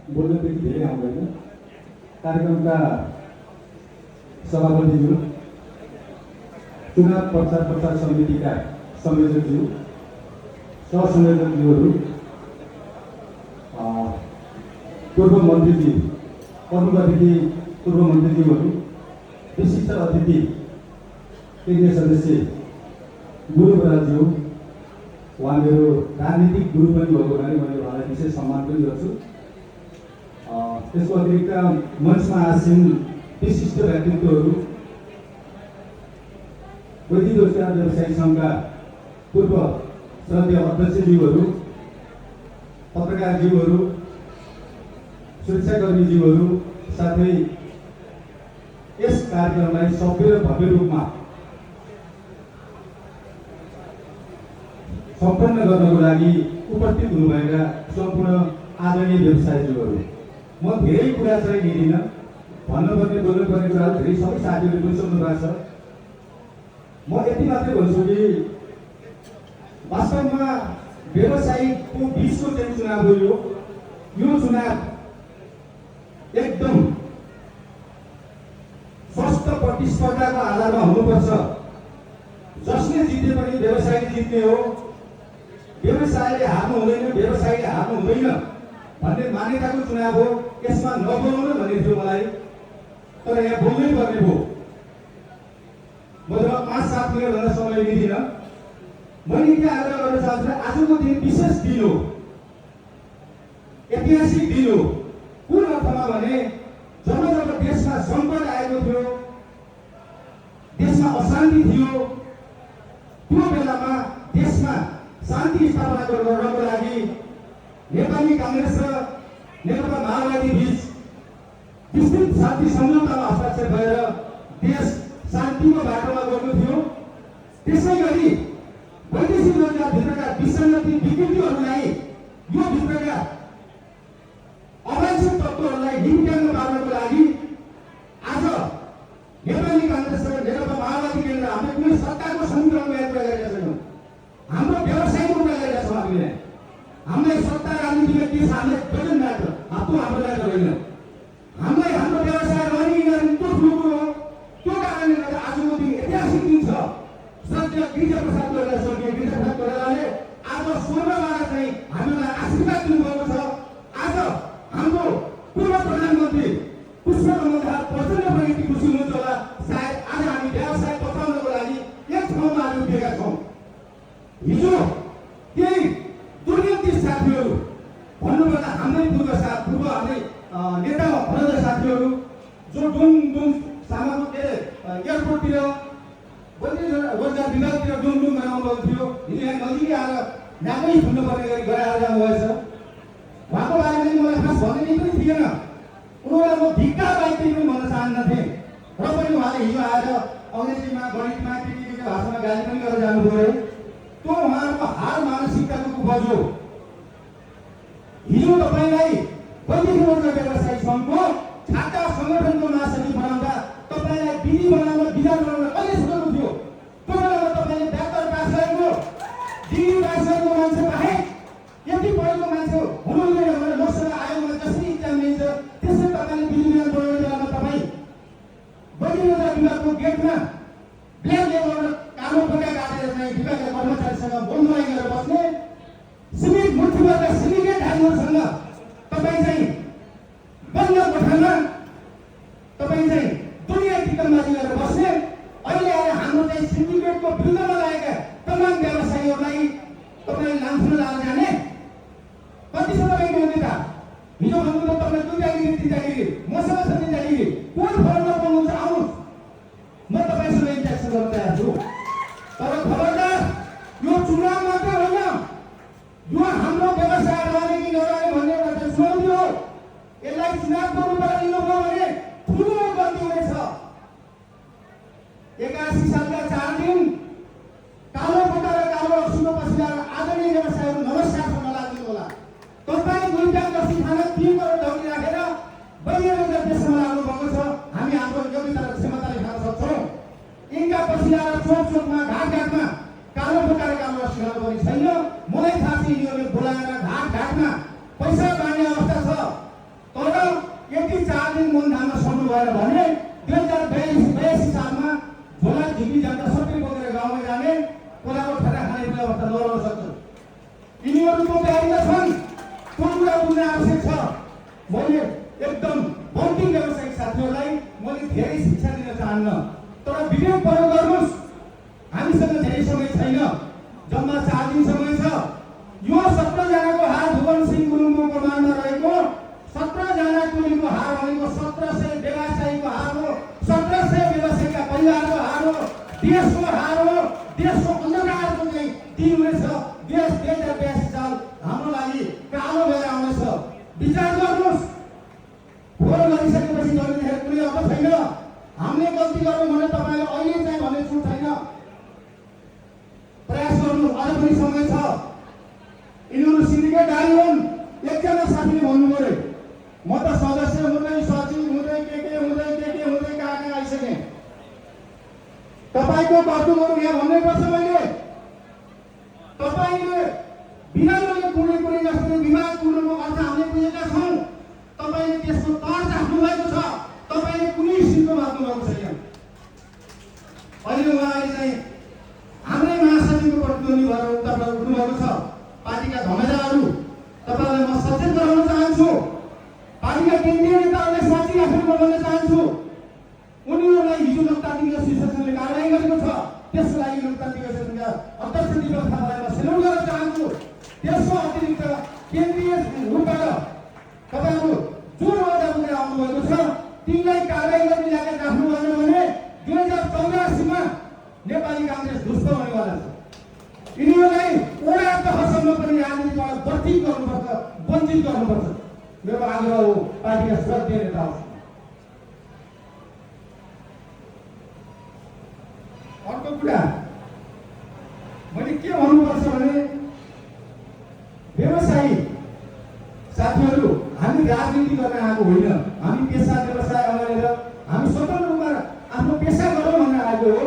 बोल्ने पनि धेरै आउँदैन। कार्यक्रमका सभापतिज्यू, चुनाव प्रचार प्रसार समितिका संयोजकज्यू, सहसंयोजकज्यूहरू, पूर्व मन्त्रीजी, प्रमुख अतिथि पूर्व मन्त्रीज्यूहरू, विशिष्ट अतिथि केन्द्रीय सदस्य गुरु बराज्यू, उहाँ मेरो राजनीतिक गुरु पनि भएको हुनाले मैले उहाँलाई विशेष सम्मान पनि गर्छु। त्यसको अतिरिक्त मञ्चमा आसीन विशिष्ट व्यक्तित्वहरू, वैदिक रोजगार व्यवसायी सङ्घका पूर्व श्रद्धेय अध्यक्षज्यूहरू, पत्रकारज्यूहरू, सुरक्षाकर्मीज्यूहरू, साथै यस कार्यक्रमलाई सभ्य र भव्य रूपमा सम्पन्न गर्नको लागि उपस्थित हुनुभएका सम्पूर्ण आदरणीय व्यवसायीज्यूहरू, म धेरै कुरा चाहिँ लिदिनँ, भन्नुपर्ने बोल्नुपर्ने कुराहरू धेरै सबै साथीहरूले पनि सोध्नु भएको छ। म यति मात्रै भन्छु कि वास्तवमा व्यवसायीको बिचको चाहिँ चुनाव हो। यो चुनाव एकदम स्वस्थ प्रतिस्पर्धाको आधारमा हुनुपर्छ। जसले जिते पनि व्यवसायले जित्ने हो, व्यवसायले हार्नु हुँदैन, व्यवसायले हार्नु हुँदैन भन्ने मान्यताको चुनाव हो। यसमा नबोल्नु न भन्ने थियो मलाई, तर यहाँ बोल्नै पर्ने हो। म 5-7 मिनट भन्दा समय लिदिनँ। मैले के आग्रह गर्न चाहन्छु, आजको दिन विशेष दिन हो, ऐतिहासिक दिन हो। कुन अर्थमा भने जब जब देशमा सङ्कट आएको थियो, देशमा अशान्ति थियो, त्यो बेलामा देशमा शान्ति स्थापना गर्नको लागि नेपाली काङ्ग्रेस र नेकपा माओवादी बीच विस्तृत शान्ति सम्झौतामा हस्ताक्षर भएर देश शान्तिको बाटोमा गएको थियो। त्यसै गरी वैदेशिक रोजगारभित्रका विसङ्गति विकृतिहरूलाई, यो भित्रका अवांछित तत्त्वहरूलाई निम्त्याउन पार्नको लागि आज नेपाली काङ्ग्रेस र नेकपा माओवादी केन्द्र हामीले कुनै सत्ताको समीकरणमा कुरा गरेका छैनौँ। हाम्रो व्यवसायको कुरा गरेका छौँ। हामीलाई सत्ता राजनीतिमा के छ, हामीलाई डजन म्याटर, त्यो हाम्रो म्याटर होइन। हामीलाई हाम्रो व्यवसाय रहने त्यो ठुलो कुरो हो। त्यो कारणले गर्दा आजको दिन ऐतिहासिक दिन छ। श्रद्धेय गिरिजाप्रसाद कोइराला, स्वर्गीय गिरिजाप्रसाद कोइरालाले आज स्वर्गबाट चाहिँ हामीलाई आशीर्वाद दिनुभएको छ। आज हाम्रो पूर्व प्रधानमन्त्री पुष्पकमल दाहाल प्रचण्ड प्रगति खुसी हुनुहुन्छ होला। सायद आज हामी व्यवसाय बचाउनको लागि एक ठाउँमा आज उभिएका छौँ। हिजो केही दुर्नीति साथीहरू, भन्नुपर्दा हाम्रै पूर्व हाम्रै नेता भनौँ साथीहरू जो डुङ सामाको के एयरपोर्टतिर रोजगार विभागतिर डुङ बनाउनु थियो, हिजो यहाँ नजिकै आएर नामै सुन्नुपर्ने गरी गराएर जानुभएछ। उहाँको बारेमा मलाई खास भन्ने पनि थिएन। उनीहरूलाई म धिक्का बाहेक पनि भन्न चाहन्नथेँ, र पनि उहाँले हिजो आएर अङ्ग्रेजीमा, गणितमा, के भाषामा गाली पनि गरेर जानुभयो। त्यो उहाँहरूको हार मानसिकताको उपज हो। हिजो तपाईँलाई वैदेशिक रोजगार व्यवसायी सङ्घको छात्र सङ्गठनको महासचिव बनाउँदा तपाईँलाई विधि बनाउन, विधान बनाउन कहिले सुनाउनु थियो? त्यो बेलामा तपाईँले डाक्टर पास गरेको, डिग्री पास गरेको मान्छे बाहेक यति पढेको मान्छे हुनुहुँदैन भनेर लोकसभा आयोगमा जसरी इक्जाम लिन्छ त्यसरी तपाईँले विधि विधान बनाउने बेलामा तपाईँ वैदेशिक रोजगार विभागको गेटमा ब्ल्याक लेबल कालो पट्टा काटेर चाहिँ विभागका कर्मचारीसँग बोलमोलाई गरेर बस्ने, सिमिट मुठीबाट सिन्डिकेट हाल्नेहरूसँग तपाईँ चाहिँ बन्द कोठामा तपाईँ चाहिँ दुनियाँ टिकटबाजी गरेर बस्ने, अहिले आएर हाम्रो चाहिँ सिन्डिकेटको विरुद्धमा लागेका तमाम व्यवसायीहरूलाई तपाईँ लान्छुन लाएर जाने कति छ तपाईँको योग्यता? हिजो भन्नुभयो तपाईँ 2 डिग्री 3 डिग्री, मसँग छ 3 डिग्री, कुन फर्ममा पाउनुहुन्छ आउनुहोस्, म तपाईँसँग इन्ट्याक्सन गर्न तयार छु। तर खबरदार, यो चुनाव मात्र होइन, यो हाम्रो व्यवसाय रहने कि नरहने भन्ने एउटा चुनौती हो। यसलाई चुनावको रूपमा लिनुभयो भने ठुलो गल्ती हुनेछ। 81 सालका 4 दिन कालो पट्टा र कालो रक्सीको पछि आदरणीय व्यवसायहरू नमस्कार गर्न लाग्नु होला। तपाईँ दुईटा रक्सी खान 3 करोड ढौली राखेर वैदेशिक देशमा लाग्नु भएको छ। हामी हाम्रो योग्यता र क्षमताले खान सक्छौँ। यिनका पछि आएर चोकमा घाटमा कालो पट्टा र कालो रक्सी खानु पर्ने छैन। मलाई थाहा छ यिनीहरूले बोलाएर घाटमा पैसा बाँड्ने अवस्था छ। दिन मनधाममा सक्नु भएन भने 2082 सालमा झोला झुकी जाँदा सबै बोकेर गाउँमा जाने कोलाको ठेला खाने व्यवस्था नरहन सक्छ। यिनीहरूको तयारीमा छन्, त्यो कुरा बुझ्न आवश्यक छ। मैले एकदम बौद्धिक व्यवसायिक साथीहरूलाई मैले धेरै शिक्षा दिन चाहन्न, तर विवेक प्रयोग गर्नुहोस्। हामीसँग धेरै समय छैन, जम्मा 4 दिन समय छ। यो 17 जनाको हार भुवन सिंह गुरुङको कमानमा रहेको 17 जना टोलीको हार भनेको 1700 व्यवसायीको हार हो, 1700 व्यवसायीका परिवारको हार हो, देशको हार हो, देशको अन्धकारको चाहिँ दिन हुनेछ। देश 2082 साल हाम्रो लागि कालो भएर आउनेछ। विचार गर्नुहोस्। फोन गरिसकेपछि जहिले कुनै अब छैन। हामीले गल्ती गर्यौँ भने तपाईँले अहिले चाहिँ भन्ने छुट छैन। प्रयास गर्नुहोस्, अझ पनि समय छ। यिनीहरू सिन्डिकेटधारी हुन्। एकजना साथीले भन्नुभयो, म त सदस्य हुँदै सचिव हुँदै के हुँदै कहाँ आइसकेँ। तपाईँको कर्तव्यहरू यहाँ भन्नुपर्छ। मैले तपाईँले बिना मैले कुनै जस्तो विवाद कुरोको अर्थ हामीले बुझेका छौँ। तपाईँले त्यसको तर्क राख्नु भएको छ, तपाईँले कुनै सिटको बाँध्नु भएको छैन। अहिले उहाँले चाहिँ हाम्रै महासचिवको प्रतिनिधि भएर तपाईँलाई उठ्नुभएको छ। पार्टीका धमेदाहरू तपाईँलाई म सचेत गराउन चाहन्छु। पार्टीका केन्द्रीय नेताहरूलाई साँच्ची राखेर म भन्न चाहन्छु, उनीहरूलाई हिजो लोकतान्त्रिक एसोसिएसनले कारवाही गरेको छ। त्यसको लागि लोकतान्त्रिक एसोसिएसनका अध्यक्ष दीपक थापालाई म सेल्युट गर्न चाहन्छु। त्यसको अतिरिक्त केन्द्रीय रूपबाट तपाईँहरू जुन वादा बोकेर आउनुभएको छ, तिनलाई कारवाही गर्ने लागेर राख्नु भएन भने 2084 मा नेपाली काङ्ग्रेस ध्वस्त हुनेवाला छ। यिनीहरूलाई वडा तहसम्म पनि राजनीतिबाट बर्थित गर्नुपर्छ, वञ्चित गर्नुपर्छ। मेरो आग्रह हो पार्टीका श्रद्धेय नेताहरू। अर्को कुरा मैले के भन्नुपर्छ भने, व्यवसायी साथीहरू, हामी राजनीति गर्न आएको होइन। हामी पेसा व्यवसाय अगाडेर हामी स्वतन्त्र रूपमा आफ्नो पेसा गरौँ भन्न आएको हो।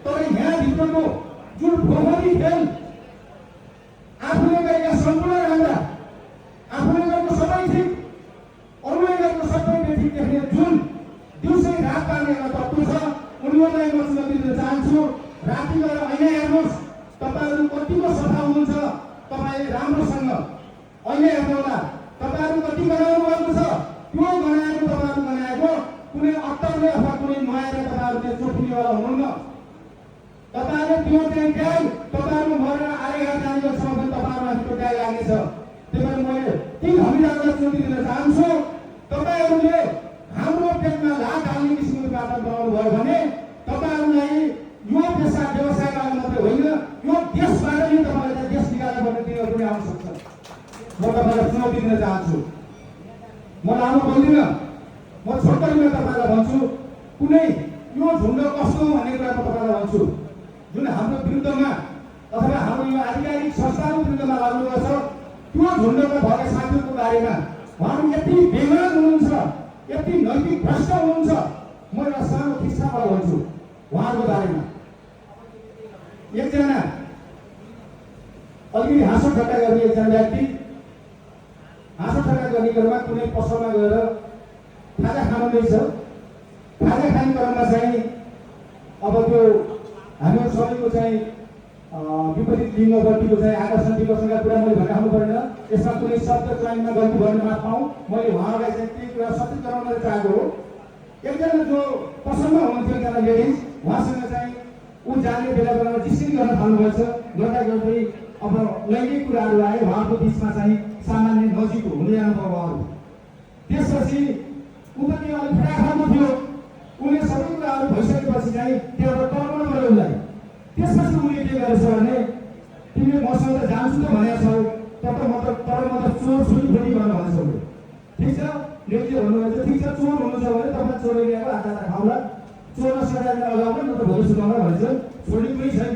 तर यहाँभित्रको जुन फोहोरी खेल, आफूले गरेका सम्पूर्ण राम्रा, आफूले गरेको सबै ठिक, अरूले गरेको सबै बेठिक देख्ने जुन दिउँसै रात पार्ने एउटा तत्त्व छ, उनीहरूलाई म चुनौती दिन चाहन्छु। राति गएर ऐना हेर्नुहोस्, तपाईँहरू कतिको सफा हुनुहुन्छ। तपाईँले राम्रोसँग ऐना हेर्नुहोला। तपाईँहरू कति बनाउनु भएको छ, त्यो बनाएको तपाईँहरू बनाएको कुनै अत्तरले अथवा कुनै नुहाएर तपाईँहरू चाहिँ चोटिनेवाला हुनुहुन्न। तपाईँहरूले त्यो चाहिँ ट्याग तपाईँहरू मरेर आएर जाने जसम्म पनि तपाईँहरूलाई त्यो ट्याग लाग्नेछ। त्यही भएर मैले ती हामीलाई चुनौती दिन चाहन्छु। तपाईँहरूले हाम्रो पेटमा लात हाल्ने किसिमको बाटो बनाउनु भयो भने तपाईँहरूलाई यो पेसा व्यवसायबाट मात्रै होइन, यो देशबाट नै तपाईँलाई देश निकाल्नु पर्ने दिनहरू पनि आउन सक्छ। म तपाईँलाई चुनौती दिन चाहन्छु। म लामो बोल्दिनँ, म छोटकरीमा तपाईँलाई भन्छु, कुनै यो झुन्ड कस्तो हो भन्ने कुरा म तपाईँलाई भन्छु। जुन हाम्रो विरुद्धमा अथवा हाम्रो यो आधिकारिक संस्थाको विरुद्धमा लाग्नुभएको छ, त्यो झुन्डमा भएका साथीहरूको बारेमा उहाँहरू यति बेमान हुनुहुन्छ, यति नैतिक भ्रष्ट हुनुहुन्छ। म एउटा सानो किस्साबाट भन्छु उहाँहरूको बारेमा। एकजना अलिकति हाँसो ठट्टा गर्ने एकजना व्यक्ति हाँसो ठट्टा गर्ने क्रममा कुनै पसलमा गएर खाजा खानुहुँदैछ। खाजा खाने क्रममा चाहिँ अब त्यो हामीहरू सबैको चाहिँ विपरीत लिङ्गवर्तीको चाहिँ आकर्षण विकर्षणका कुरा मैले भनिराख्नु परेन। यसमा कुनै शब्द चयनमा गल्ती भएन माफ पाऊँ। मैले उहाँहरूलाई चाहिँ केही कुरा सचेत गराउन चाहेको हो। एकजना जो पसलमा हुनुहुन्थ्यो, एकजना लेडिज, उहाँसँग चाहिँ ऊ जाने बेला बेलामा जिस्किरी गर्न थाल्नुभएछ। गर्दा गर्दै अब लैङ्गिक कुराहरू आए, उहाँको बिचमा चाहिँ सामान्य नजिक हुँदै जानुभयो उहाँहरू। त्यसपछि ऊ पनि अलिक फटाफटमा थियो। उसले सबै कुराहरू भइसकेपछि चाहिँ त्यहाँबाट टर्न गऱ्यो उसलाई। त्यसपछि उसले के गरेछ भने, तिमीले मसँग त जान्छु त भनेको छौ, तर म त चोर छुरी खोटी गर्न भनेछ उसले। ठिक छ, लेखले भन्नुभएको छ, ठिक छ, चोर हुनुहुन्छ भने तपाईँ चोरी ल्याएको हात हात खाउँला, चोर सजाय लगाउनु न त भोलि सुनाउला भन्छ। छोड्ने कुनै छैन।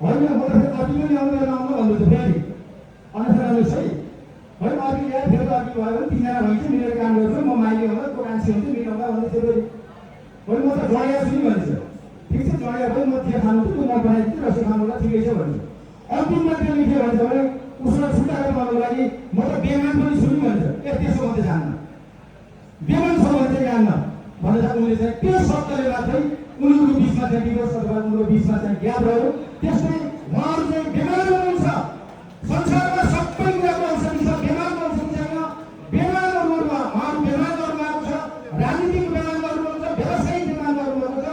होइन, म त फेरि अर्को पनि आउँदैन आउनु भन्दैछु फेरि। अन्यथा आउनुहोस् है। होइन, अर्को ल्याएर फेरि अर्को भयो भने 3 जना भइन्छ, मिलेर काम गर्छु, म माइली हुँदा को कान्छी हुन्छ, मिलाउँदा भन्दैछ फेरि। होइन, म त जडिया छु नि भन्छ। ठिक छ, जडिया भयो, म के खानु त्यो म बनाइदिन्छु, रसी खानुलाई ठिकै छ भन्छ। अन्तिममा त्यसले के भन्छ भने, उसलाई छुट्टाएर गर्नुको लागि म त बेमान पनि छु नि भन्छ। ए त्यसो म त जान्न। चाहिँ त्यो शब्दले मात्रै उनीहरूको बिचमा चाहिँ डिभोर्स अथवा उनीहरूको बिचमा चाहिँ ग्याप रह्यो। त्यसमै उहाँहरू चाहिँ बेमार हुनुहुन्छ। संसारमा सबै कुराको औषधि छ, बेमार औषधि छैन। बेमार गर्नुमा उहाँहरू बेमार गर्नुभएको छ, राजनीतिक बेमार गर्नुहुन्छ, व्यवसायिक बेमार गर्नुभएको छ।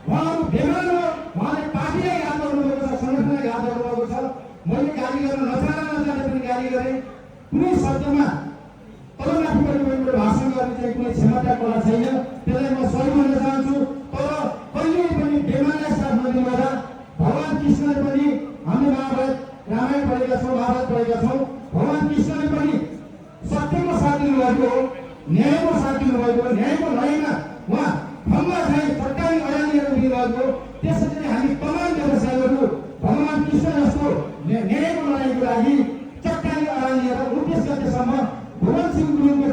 उहाँहरू बेमार हो, उहाँले पार्टीलाई याद गर्नुभएको छ, सङ्गठनलाई याद गर्नुभएको छ। मैले गाली गर्न नचाहने पनि गाली गरेँ। कुनै शब्दमा तलमाथि पनि भाषण गर्ने चाहिँ कुनै क्षमता कला छैन, त्यसलाई म सही भन्न चाहन्छु। तर कहिले पनि बेमारलाई साथ नदिँदा भगवान कृष्णले पनि हामीले महाभारत रामायण पढेका छौँ, महाभारत पढेका छौँ। भगवान कृष्णले पनि सत्यको साथ दिनुभएको हो, न्यायको साथ दिनुभएको हो। न्यायको लडाइँमा उहाँ खम्बा चाहिँ चट्टानी अडालिएर दिनुभएको हो। त्यसरी नै हामी तमाम व्यवसायहरू भगवान कृष्ण जस्तो न्यायको लडाइँको लागि चट्टानी अडालिएर 29 गतेसम्म भगवान सिंह गुरुङको